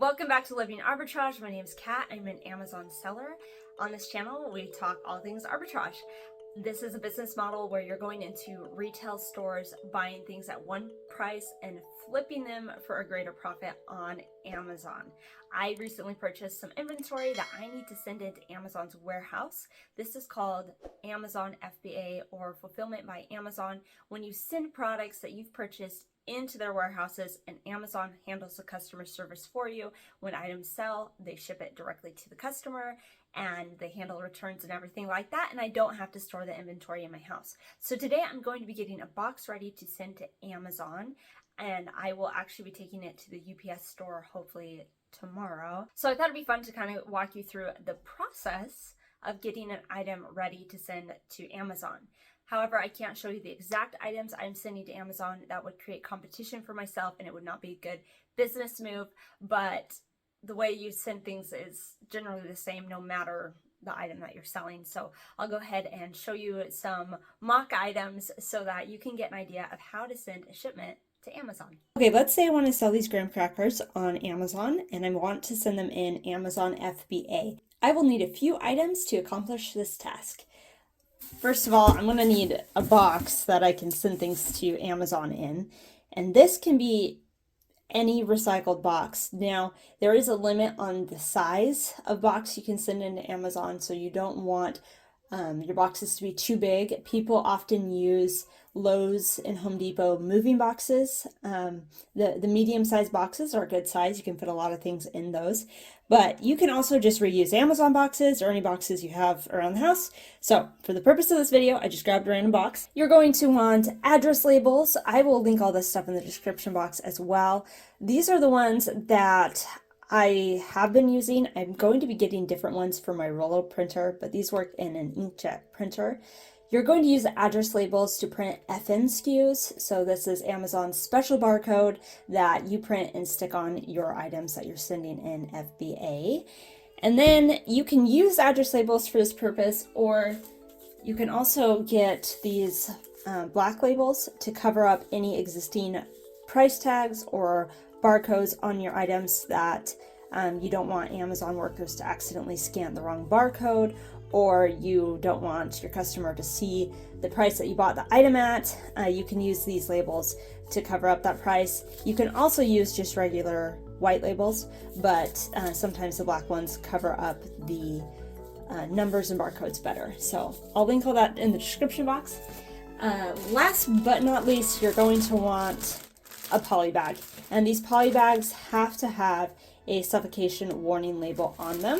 Welcome back to Living Arbitrage. My name is Kat. I'm an Amazon seller. On this channel, we talk all things arbitrage. This is a business model where you're going into retail stores, buying things at one price and flipping them for a greater profit on Amazon. I recently purchased some inventory that I need to send into Amazon's warehouse. This is called Amazon FBA, or Fulfillment by Amazon. When you send products that you've purchased into their warehouses, and Amazon handles the customer service for you. When items sell, they ship it directly to the customer and they handle returns and everything like that, and I don't have to store the inventory in my house. So today I'm going to be getting a box ready to send to Amazon, and I will actually be taking it to the UPS store hopefully tomorrow. So I thought it'd be fun to kind of walk you through the process of getting an item ready to send to Amazon. However, I can't show you the exact items I'm sending to Amazon. That would create competition for myself and it would not be a good business move. But the way you send things is generally the same no matter the item that you're selling. So I'll go ahead and show you some mock items so that you can get an idea of how to send a shipment to Amazon. Okay, let's say I want to sell these graham crackers on Amazon and I want to send them in Amazon FBA. I will need a few items to accomplish this task. First of all, I'm going to need a box that I can send things to Amazon in, and this can be any recycled box. Now, there is a limit on the size of box you can send into Amazon, so you don't want your boxes to be too big. People often use Lowe's and Home Depot moving boxes. The medium-sized boxes are a good size. You can put a lot of things in those. But you can also just reuse Amazon boxes or any boxes you have around the house. So for the purpose of this video, I just grabbed a random box. You're going to want address labels. I will link all this stuff in the description box as well. These are the ones that I have been using. I'm going to be getting different ones for my Rollo printer, but these work in an inkjet printer. You're going to use the address labels to print FN SKUs. So this is Amazon's special barcode that you print and stick on your items that you're sending in FBA. And then you can use address labels for this purpose, or you can also get these black labels to cover up any existing price tags or barcodes on your items that you don't want Amazon workers to accidentally scan the wrong barcode, or you don't want your customer to see the price that you bought the item at. You can use these labels to cover up that price. You can also use just regular white labels, but sometimes the black ones cover up the numbers and barcodes better. So I'll link all that in the description box. Last but not least, you're going to want a poly bag, and these poly bags have to have a suffocation warning label on them.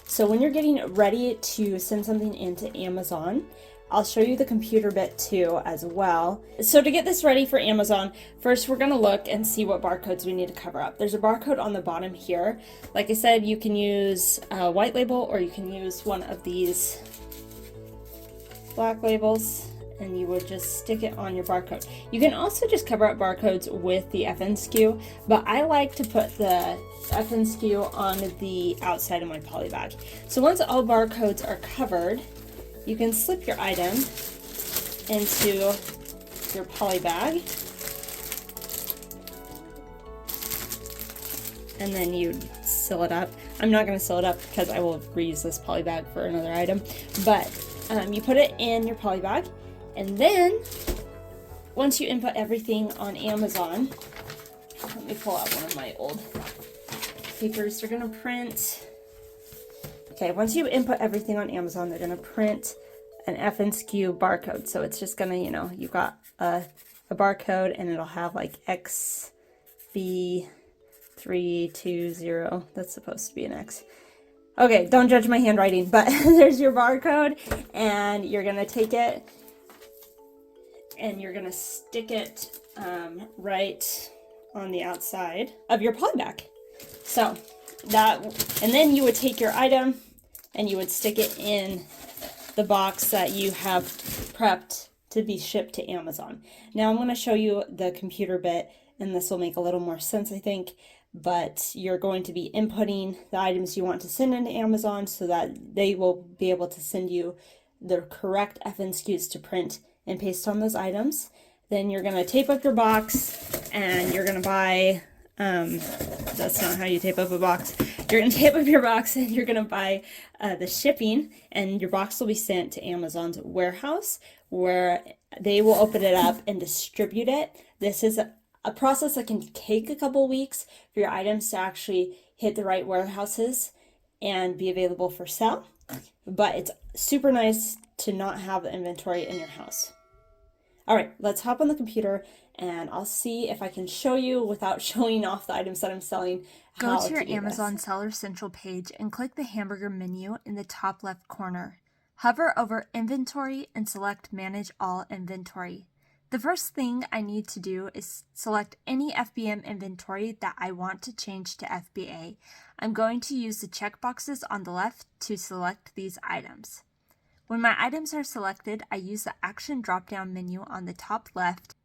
So when you're getting ready to send something into Amazon, I'll show you the computer bit too as well. So to get this ready for Amazon, first we're going to look and see what barcodes we need to cover up. There's a barcode on the bottom here. Like I said, you can use a white label or you can use one of these black labels, and you would just stick it on your barcode. You can also just cover up barcodes with the FN SKU, but I like to put the FN SKU on the outside of my poly bag. So once all barcodes are covered, you can slip your item into your poly bag, and then you seal it up. I'm not going to seal it up because I will reuse this poly bag for another item, but you put it in your poly bag. And then, once you input everything on Amazon, let me pull out one of my old papers. They're going to print. Okay, once you input everything on Amazon, they're going to print an FN SKU barcode. So it's just going to, you've got a barcode and it'll have like XB320. That's supposed to be an X. Okay, don't judge my handwriting, but there's your barcode, and you're going to take it and you're going to stick it right on the outside of your poly bag. So that, and then you would take your item and you would stick it in the box that you have prepped to be shipped to Amazon. Now I'm going to show you the computer bit, and this will make a little more sense, I think, but you're going to be inputting the items you want to send into Amazon so that they will be able to send you the correct FN SKUs to print and paste on those items. Then you're going to tape up your box and you're going to buy That's not how you tape up a box. You're going to tape up your box and you're going to buy the shipping, and your box will be sent to Amazon's warehouse where they will open it up and distribute it. This is a process that can take a couple weeks for your items to actually hit the right warehouses and be available for sale. But it's super nice to not have the inventory in your house. All right, let's hop on the computer and I'll see if I can show you without showing off the items that I'm selling. Go to your Amazon Seller Central page and click the hamburger menu in the top left corner. Hover over Inventory and select Manage All Inventory. The first thing I need to do is select any FBM inventory that I want to change to FBA. I'm going to use the checkboxes on the left to select these items. When my items are selected, I use the Action drop-down menu on the top left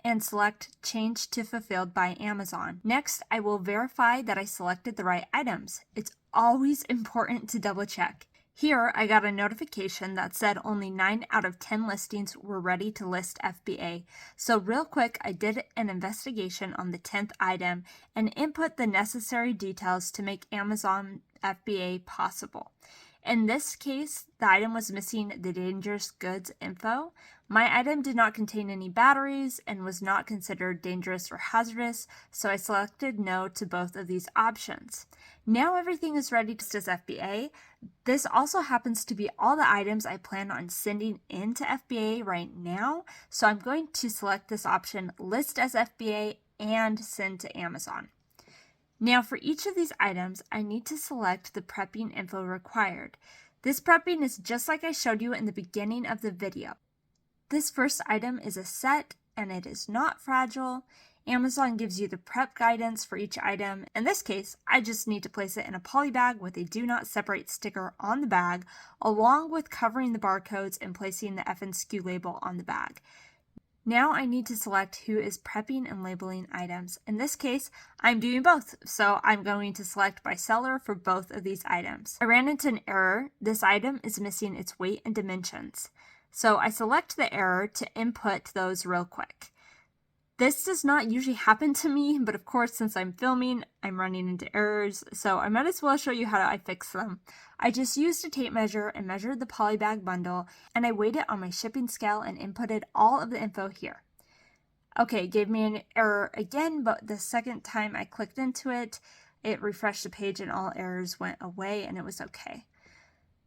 and select Change to Fulfilled by Amazon. Next, I will verify that I selected the right items. It's always important to double check. Here, I got a notification that said only 9 out of 10 listings were ready to list FBA. So real quick, I did an investigation on the 10th item and input the necessary details to make Amazon FBA possible. In this case, the item was missing the dangerous goods info. My item did not contain any batteries and was not considered dangerous or hazardous, so I selected no to both of these options. Now everything is ready to list as FBA. This also happens to be all the items I plan on sending into FBA right now, so I'm going to select this option, List as FBA, and Send to Amazon. Now for each of these items, I need to select the prepping info required. This prepping is just like I showed you in the beginning of the video. This first item is a set and it is not fragile. Amazon gives you the prep guidance for each item. In this case, I just need to place it in a poly bag with a do not separate sticker on the bag, along with covering the barcodes and placing the FNSKU label on the bag. Now I need to select who is prepping and labeling items. In this case, I'm doing both, so I'm going to select by seller for both of these items. I ran into an error. This item is missing its weight and dimensions. So I select the error to input those real quick. This does not usually happen to me, but of course, since I'm filming, I'm running into errors, so I might as well show you how I fix them. I just used a tape measure and measured the polybag bundle, and I weighed it on my shipping scale and inputted all of the info here. Okay, it gave me an error again, but the second time I clicked into it, it refreshed the page and all errors went away and it was okay.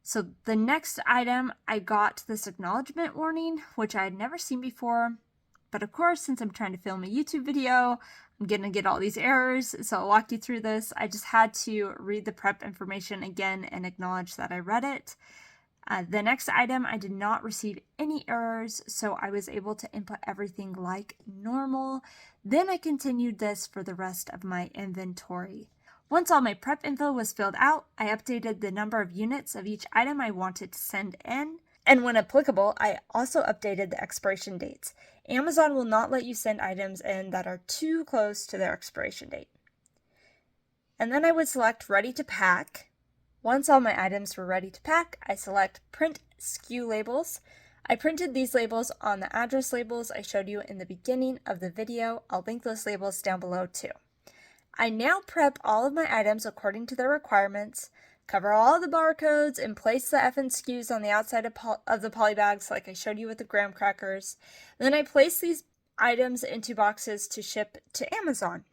So the next item, I got this acknowledgement warning, which I had never seen before. But of course, since I'm trying to film a YouTube video, I'm going to get all these errors, so I'll walk you through this. I just had to read the prep information again and acknowledge that I read it. The next item, I did not receive any errors, so I was able to input everything like normal. Then I continued this for the rest of my inventory. Once all my prep info was filled out, I updated the number of units of each item I wanted to send in. And when applicable, I also updated the expiration dates. Amazon will not let you send items in that are too close to their expiration date. And then I would select Ready to Pack. Once all my items were ready to pack, I select Print SKU Labels. I printed these labels on the address labels I showed you in the beginning of the video. I'll link those labels down below too. I now prep all of my items according to their requirements, cover all the barcodes, and place the FNSKUs on the outside of the poly bags like I showed you with the graham crackers. Then I place these items into boxes to ship to Amazon.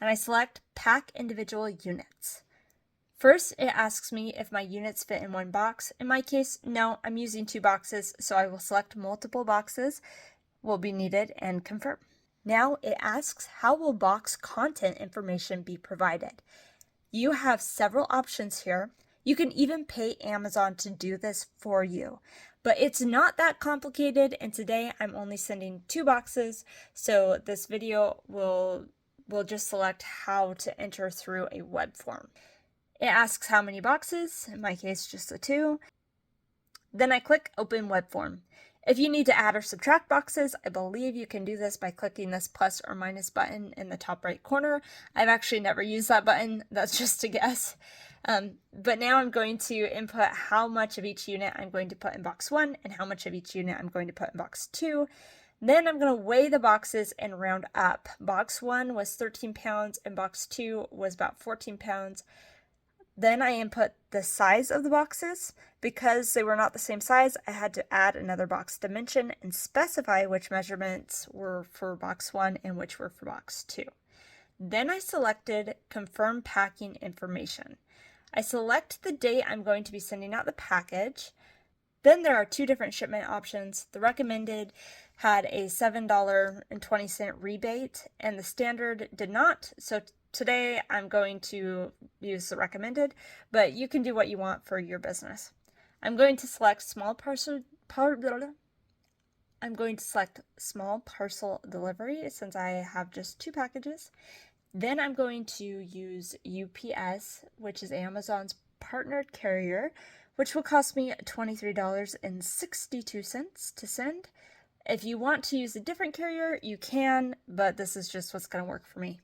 And I select Pack Individual Units. First, it asks me if my units fit in one box. In my case, no, I'm using 2 boxes, so I will select multiple boxes will be needed and confirm. Now it asks how will box content information be provided. You have several options here. You can even pay Amazon to do this for you, but it's not that complicated, and today I'm only sending 2 boxes, so this video will just select how to enter through a web form. It asks how many boxes, in my case just the 2. Then I click Open Web Form. If you need to add or subtract boxes, I believe you can do this by clicking this plus or minus button in the top right corner. I've actually never used that button, that's just a guess. But now I'm going to input how much of each unit I'm going to put in box 1 and how much of each unit I'm going to put in box 2. Then I'm going to weigh the boxes and round up. Box 1 was 13 pounds and box 2 was about 14 pounds. Then I input the size of the boxes. Because they were not the same size, I had to add another box dimension and specify which measurements were for box 1 and which were for box 2. Then I selected confirm packing information. I select the date I'm going to be sending out the package. Then there are 2 different shipment options. The recommended had a $7.20 rebate and the standard did not. So today I'm going to use the recommended, but you can do what you want for your business. I'm going to select small parcel delivery since I have just 2 packages. Then I'm going to use UPS, which is Amazon's partnered carrier, which will cost me $23.62 to send. If you want to use a different carrier, you can, but this is just what's going to work for me.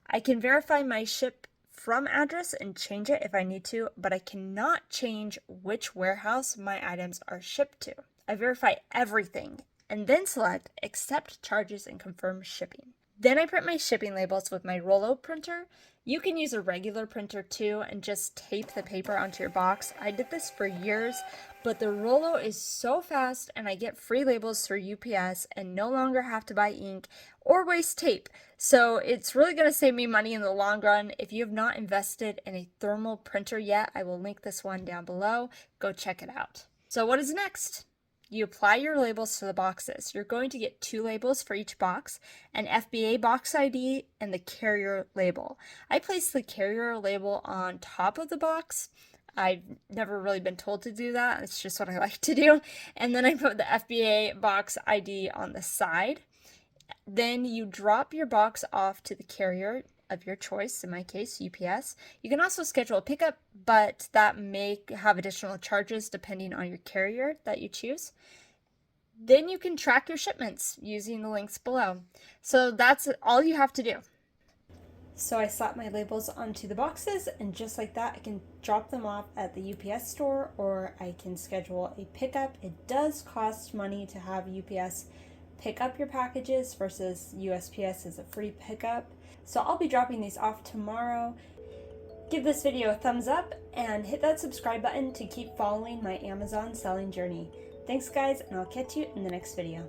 I can verify my ship from address and change it if I need to, but I cannot change which warehouse my items are shipped to. I verify everything and then select accept charges and confirm shipping. Then I print my shipping labels with my Rollo printer. You can use a regular printer too and just tape the paper onto your box. I did this for years, but the Rollo is so fast and I get free labels through UPS and no longer have to buy ink or waste tape. So it's really going to save me money in the long run. If you have not invested in a thermal printer yet, I will link this one down below. Go check it out. So what is next? You apply your labels to the boxes. You're going to get 2 labels for each box, an FBA box ID and the carrier label. I place the carrier label on top of the box. I've never really been told to do that. It's just what I like to do. And then I put the FBA box ID on the side. Then you drop your box off to the carrier of your choice, in my case, UPS. You can also schedule a pickup, but that may have additional charges depending on your carrier that you choose. Then you can track your shipments using the links below. So that's all you have to do. So I slap my labels onto the boxes, and just like that, I can drop them off at the UPS store, or I can schedule a pickup. It does cost money to have UPS pick up your packages versus USPS is a free pickup. So I'll be dropping these off tomorrow. Give this video a thumbs up and hit that subscribe button to keep following my Amazon selling journey. Thanks guys, and I'll catch you in the next video.